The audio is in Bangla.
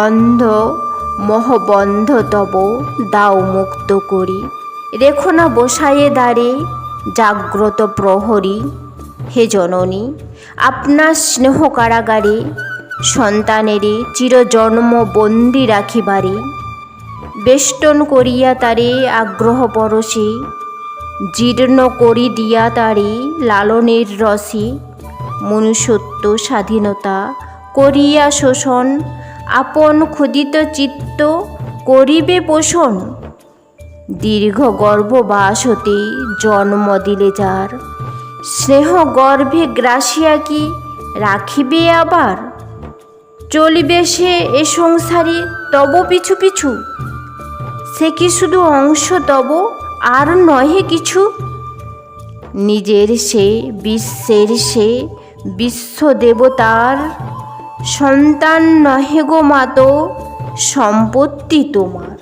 অন্ধ মোহবন্ধ তব দাও মুক্ত করি, রেখো না বসায়ে দ্বারে জাগ্রত প্রহরী। হে জননী, আপনার স্নেহ কারাগারে সন্তানেরে চিরজন্ম বন্দি রাখিবারে, বেষ্টন করিয়া তারে আগ্রহ পরশে, জীর্ণ করি দিয়া তারে লালনের রসে। মনুষ্যত্ব স্বাধীনতা করিয়া শোষণ, আপন ক্ষুদিত চিত্ত করিবে পোষণ। দীর্ঘ গর্ভবাস হতে জন্ম দিলে যার, স্নেহ গর্ভে গ্রাসিয়া কি রাখিবে আবার? চলিবে সে এ সংসারে তব পিছু পিছু, সে কি শুধু অংশ তব আর নহে কিছু? নিজের সে বিশ্বের সে বিশ্বদেবতার সন্তান নহে গো মাতো, সম্পত্তি তোমার।